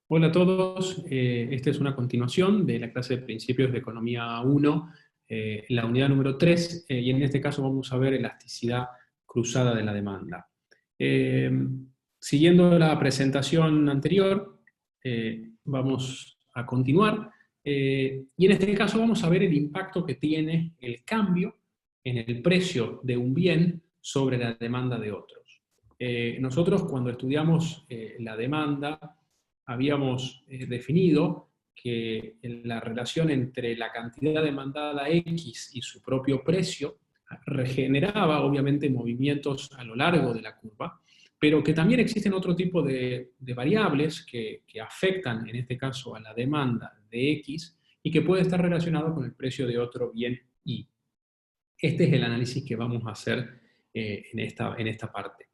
Hola a todos, esta es una continuación de la clase de Principios de Economía 1, la unidad número 3, y en este caso vamos a ver elasticidad cruzada de la demanda. Eh, Siguiendo la presentación anterior, vamos a continuar, y en este caso vamos a ver el impacto que tiene el cambio en el precio de un bien sobre la demanda de otros. Nosotros cuando estudiamos la demanda, habíamos definido que la relación entre la cantidad demandada X y su propio precio regeneraba obviamente movimientos a lo largo de la curva, pero que también existen otro tipo de variables que afectan, en este caso, a la demanda de X y que puede estar relacionado con el precio de otro bien Y. Este es el análisis que vamos a hacer en esta parte.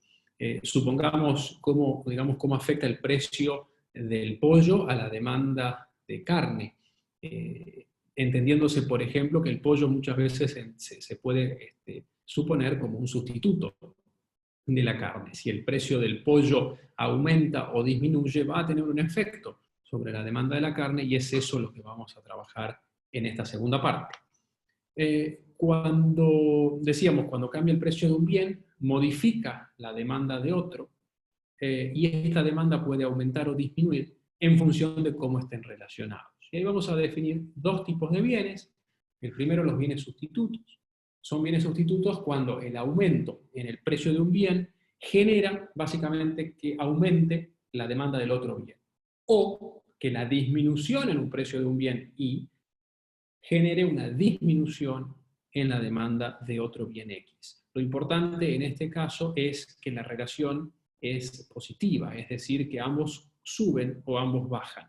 Supongamos cómo afecta el precio del pollo a la demanda de carne, entendiéndose, por ejemplo, que el pollo muchas veces se puede suponer como un sustituto de la carne. Si el precio del pollo aumenta o disminuye, va a tener un efecto sobre la demanda de la carne y es eso lo que vamos a trabajar en esta segunda parte. Cuando cambia el precio de un bien, modifica la demanda de otro, y esta demanda puede aumentar o disminuir en función de cómo estén relacionados. Y ahí vamos a definir dos tipos de bienes. El primero, los bienes sustitutos. Son bienes sustitutos cuando el aumento en el precio de un bien genera básicamente que aumente la demanda del otro bien, o que la disminución en un precio de un bien Y genere una disminución en la demanda de otro bien X. Lo importante en este caso es que la relación es positiva, es decir, que ambos suben o ambos bajan.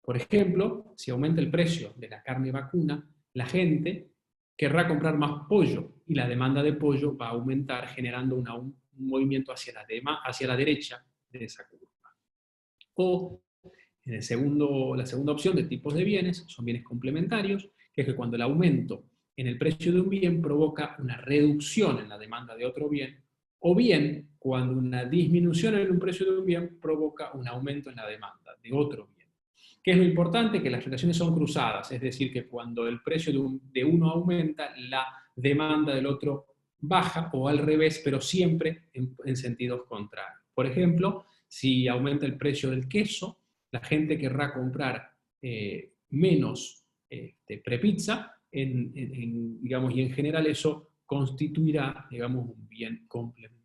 Por ejemplo, si aumenta el precio de la carne vacuna, la gente querrá comprar más pollo y la demanda de pollo va a aumentar generando un movimiento hacia la derecha de esa curva. O la segunda opción de tipos de bienes son bienes complementarios, que es que cuando el aumento en el precio de un bien provoca una reducción en la demanda de otro bien, o bien cuando una disminución en un precio de un bien provoca un aumento en la demanda de otro bien. ¿Qué es lo importante? Que las relaciones son cruzadas, es decir, que cuando el precio de uno aumenta, la demanda del otro baja, o al revés, pero siempre en sentidos contrarios. Por ejemplo, si aumenta el precio del queso, la gente querrá comprar menos prepizza, digamos, y en general eso constituirá, digamos, un bien complementario.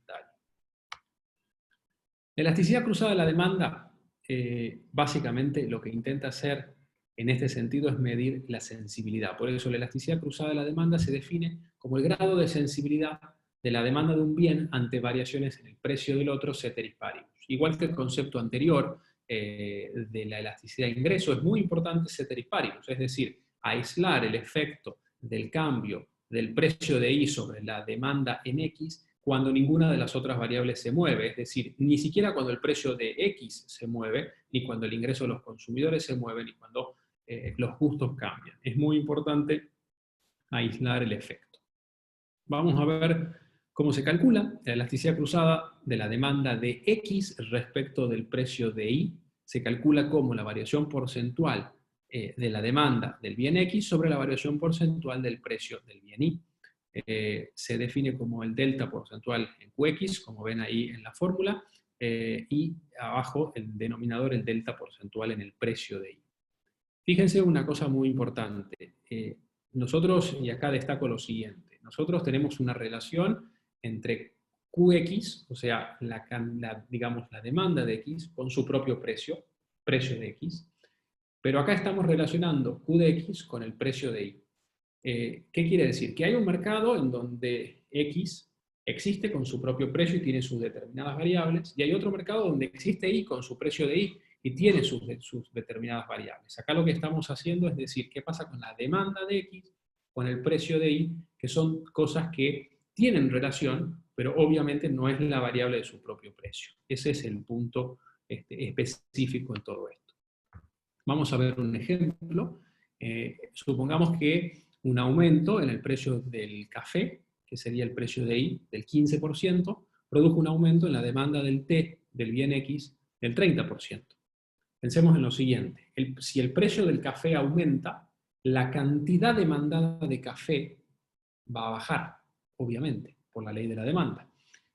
La elasticidad cruzada de la demanda, básicamente lo que intenta hacer en este sentido es medir la sensibilidad. Por eso la elasticidad cruzada de la demanda se define como el grado de sensibilidad de la demanda de un bien ante variaciones en el precio del otro ceteris paribus. Igual que el concepto anterior de la elasticidad de ingreso, es muy importante ceteris paribus, es decir, aislar el efecto del cambio del precio de Y sobre la demanda en X cuando ninguna de las otras variables se mueve, es decir, ni siquiera cuando el precio de X se mueve, ni cuando el ingreso de los consumidores se mueve, ni cuando los gustos cambian. Es muy importante aislar el efecto. Vamos a ver cómo se calcula la elasticidad cruzada de la demanda de X respecto del precio de Y. Se calcula como la variación porcentual de la demanda del bien X sobre la variación porcentual del precio del bien Y. Se define como el delta porcentual en QX, como ven ahí en la fórmula, y abajo el denominador, el delta porcentual en el precio de Y. Fíjense una cosa muy importante. Nosotros, y acá destaco lo siguiente, nosotros tenemos una relación entre QX, o sea, digamos, la demanda de X con su propio precio, precio de X, pero acá estamos relacionando Q de X con el precio de Y. ¿Qué quiere decir? Que hay un mercado en donde X existe con su propio precio y tiene sus determinadas variables, y hay otro mercado donde existe Y con su precio de Y y tiene sus determinadas variables. Acá lo que estamos haciendo es decir, ¿qué pasa con la demanda de X con el precio de Y? Que son cosas que tienen relación, pero obviamente no es la variable de su propio precio. Ese es el punto específico en todo esto. Vamos a ver un ejemplo. Supongamos que un aumento en el precio del café, que sería el precio de Y, del 15%, produjo un aumento en la demanda del té, del bien X, del 30%. Pensemos en lo siguiente, si el precio del café aumenta, la cantidad demandada de café va a bajar, obviamente, por la ley de la demanda.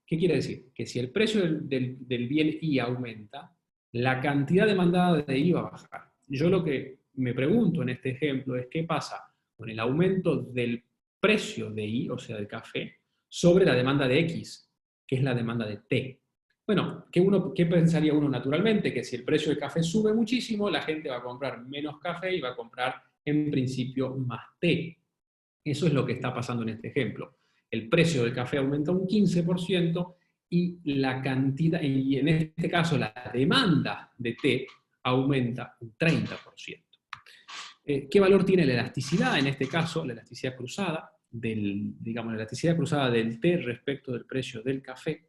¿Qué quiere decir? Que si el precio del bien I aumenta, la cantidad demandada de I va a bajar. Yo lo que me pregunto en este ejemplo es qué pasa con el aumento del precio de I, o sea, del café, sobre la demanda de X, que es la demanda de T. Bueno, ¿qué pensaría uno naturalmente? Que si el precio del café sube muchísimo, la gente va a comprar menos café y va a comprar, en principio, más té. Eso es lo que está pasando en este ejemplo. El precio del café aumenta un 15% y la cantidad, y en este caso la demanda de té aumenta un 30%. ¿Qué valor tiene la elasticidad? En este caso, la elasticidad cruzada, digamos, la elasticidad cruzada del té respecto del precio del café.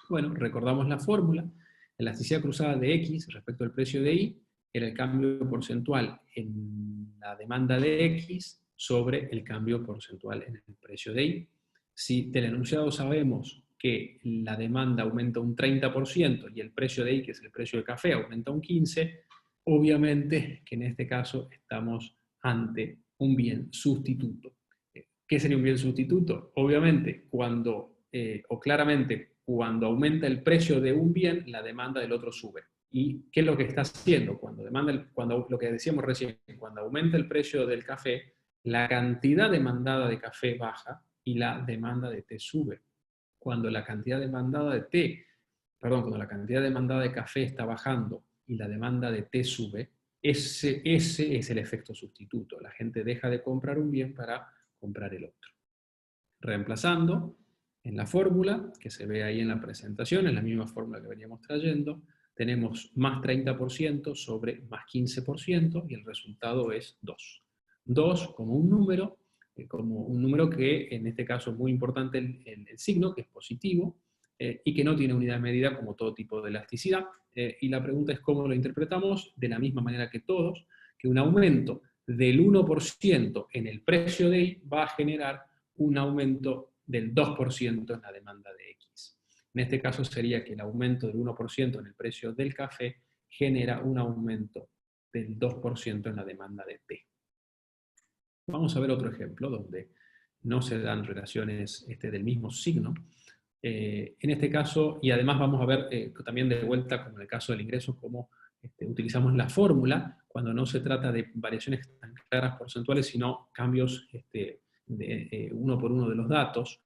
Bueno, recordamos la fórmula. La elasticidad cruzada de X respecto al precio de Y era el cambio porcentual en la demanda de X sobre el cambio porcentual en el precio de Y. Si del enunciado sabemos que la demanda aumenta un 30% y el precio de Y, que es el precio del café, aumenta un 15%, obviamente que en este caso estamos ante un bien sustituto. ¿Qué sería un bien sustituto? Obviamente, claramente, cuando aumenta el precio de un bien, la demanda del otro sube. ¿Y qué es lo que está haciendo? Lo que decíamos recién, cuando aumenta el precio del café, la cantidad demandada de café baja y la demanda de té sube. Cuando la cantidad demandada cuando la cantidad demandada de café está bajando y la demanda de té sube, ese es el efecto sustituto. La gente deja de comprar un bien para comprar el otro. Reemplazando en la fórmula, que se ve ahí en la presentación, es la misma fórmula que veníamos trayendo, tenemos más 30% sobre más 15% y el resultado es 2. 2 como un número que en este caso es muy importante el signo, que es positivo, y que no tiene unidad de medida como todo tipo de elasticidad. Y la pregunta es cómo lo interpretamos, de la misma manera que todos, que un aumento del 1% en el precio de Y va a generar un aumento del 2% en la demanda de X. En este caso sería que el aumento del 1% en el precio del café genera un aumento del 2% en la demanda de T. Vamos a ver otro ejemplo donde no se dan relaciones del mismo signo. En este caso, y además vamos a ver también de vuelta, como en el caso del ingreso, cómo utilizamos la fórmula cuando no se trata de variaciones tan claras porcentuales, sino cambios de uno por uno de los datos.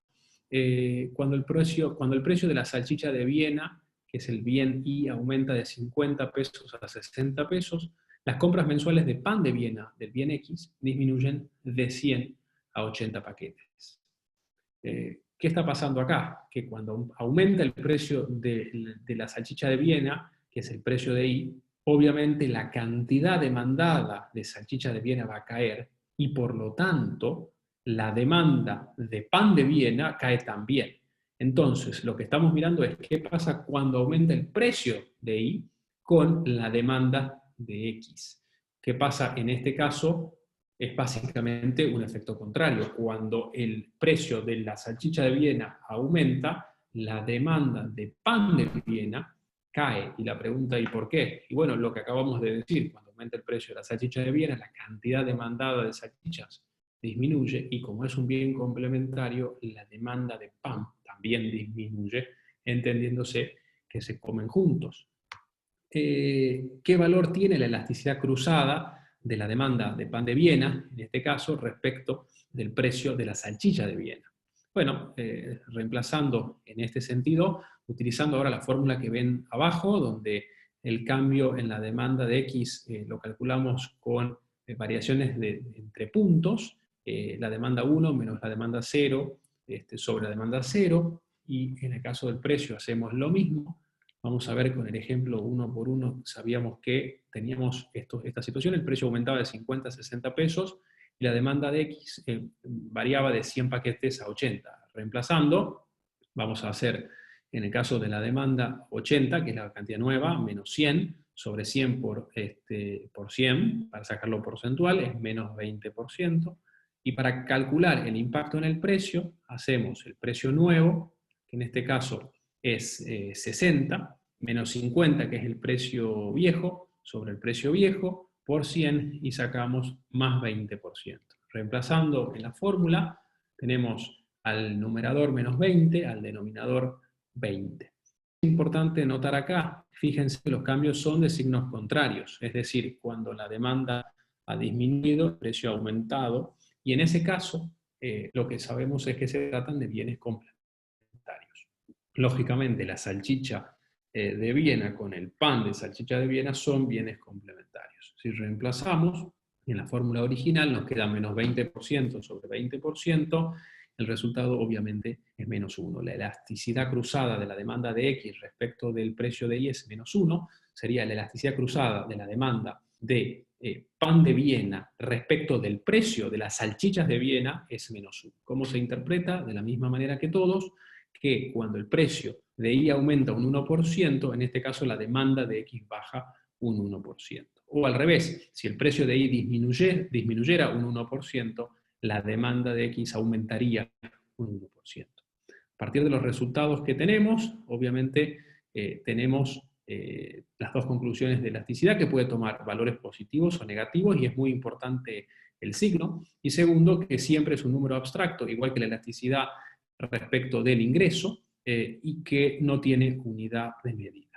Cuando el precio de la salchicha de Viena, que es el bien I, aumenta de 50 pesos a 60 pesos, las compras mensuales de pan de Viena, del bien X, disminuyen de 100 a 80 paquetes. ¿Qué está pasando acá? Que cuando aumenta el precio de la salchicha de Viena, que es el precio de I, obviamente la cantidad demandada de salchicha de Viena va a caer y por lo tanto la demanda de pan de Viena cae también. Entonces, lo que estamos mirando es qué pasa cuando aumenta el precio de Y con la demanda de X. ¿Qué pasa en este caso? Es básicamente un efecto contrario. Cuando el precio de la salchicha de Viena aumenta, la demanda de pan de Viena cae. Y la pregunta, ¿y por qué? Y bueno, lo que acabamos de decir, cuando aumenta el precio de la salchicha de Viena, la cantidad demandada de salchichas disminuye y como es un bien complementario, la demanda de pan también disminuye, entendiéndose que se comen juntos. ¿Qué valor tiene la elasticidad cruzada de la demanda de pan de Viena, en este caso, respecto del precio de la salchicha de Viena? Bueno, reemplazando en este sentido, utilizando ahora la fórmula que ven abajo, donde el cambio en la demanda de X lo calculamos con variaciones entre puntos, la demanda 1 menos la demanda 0 sobre la demanda 0, y en el caso del precio hacemos lo mismo. Vamos a ver con el ejemplo uno por uno, sabíamos que teníamos esta situación, el precio aumentaba de 50 a 60 pesos y la demanda de X variaba de 100 paquetes a 80. Reemplazando, vamos a hacer, en el caso de la demanda 80, que es la cantidad nueva, menos 100, sobre 100 por 100, para sacarlo porcentual, es menos 20%. Y para calcular el impacto en el precio, hacemos el precio nuevo, que en este caso es 60, menos 50, que es el precio viejo, sobre el precio viejo por 100 y sacamos más 20%. Reemplazando en la fórmula, tenemos al numerador menos 20, al denominador 20. Es importante notar acá, fíjense que los cambios son de signos contrarios, es decir, cuando la demanda ha disminuido, el precio ha aumentado, y en ese caso, lo que sabemos es que se tratan de bienes complementarios. Lógicamente, la salchicha de Viena con el pan de salchicha de Viena son bienes complementarios. Si reemplazamos, en la fórmula original nos queda menos 20% sobre 20%, el resultado obviamente es menos 1. La elasticidad cruzada de la demanda de X respecto del precio de Y es menos 1, sería la elasticidad cruzada de la demanda de pan de Viena respecto del precio de las salchichas de Viena es menos 1. ¿Cómo se interpreta? De la misma manera que todos, que cuando el precio de Y aumenta un 1%, en este caso la demanda de X baja un 1%. O al revés, si el precio de Y disminuyera un 1%, la demanda de X aumentaría un 1%. A partir de los resultados que tenemos, obviamente tenemos las dos conclusiones de elasticidad, que puede tomar valores positivos o negativos, y es muy importante el signo. Y segundo, que siempre es un número abstracto, igual que la elasticidad respecto del ingreso, y que no tiene unidad de medida.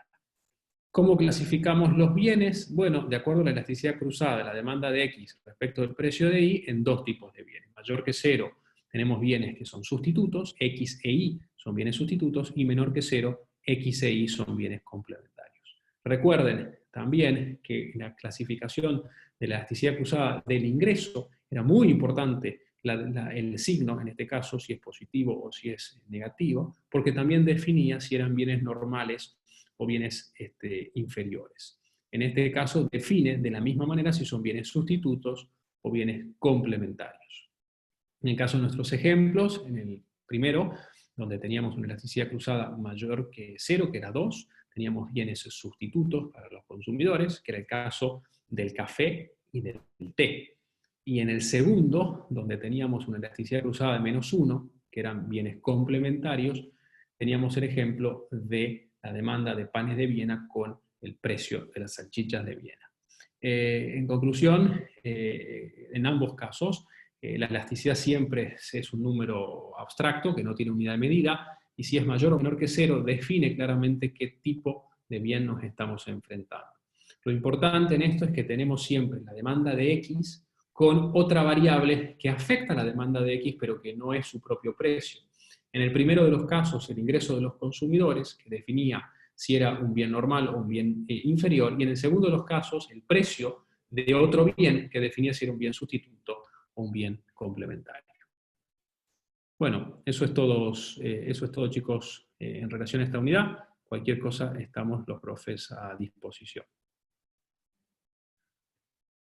¿Cómo clasificamos los bienes? Bueno, de acuerdo a la elasticidad cruzada de la demanda de X respecto del precio de Y, en dos tipos de bienes. Mayor que 0 tenemos bienes que son sustitutos, X e Y son bienes sustitutos, y menor que 0, X e Y son bienes complementarios. Recuerden también que en la clasificación de la elasticidad cruzada del ingreso era muy importante el signo, en este caso, si es positivo o si es negativo, porque también definía si eran bienes normales o bienes inferiores. En este caso define de la misma manera si son bienes sustitutos o bienes complementarios. En el caso de nuestros ejemplos, en el primero, donde teníamos una elasticidad cruzada mayor que 0, que era 2, teníamos bienes sustitutos para los consumidores, que era el caso del café y del té. Y en el segundo, donde teníamos una elasticidad cruzada de menos 1, que eran bienes complementarios, teníamos el ejemplo de la demanda de panes de Viena con el precio de las salchichas de Viena. En conclusión, en ambos casos, la elasticidad siempre es un número abstracto que no tiene unidad de medida, y si es mayor o menor que 0, define claramente qué tipo de bien nos estamos enfrentando. Lo importante en esto es que tenemos siempre la demanda de X con otra variable que afecta a la demanda de X, pero que no es su propio precio. En el primero de los casos, el ingreso de los consumidores, que definía si era un bien normal o un bien inferior, y en el segundo de los casos, el precio de otro bien, que definía si era un bien sustituto o un bien complementario. Bueno, eso es todo, chicos, en relación a esta unidad. Cualquier cosa, estamos los profes a disposición.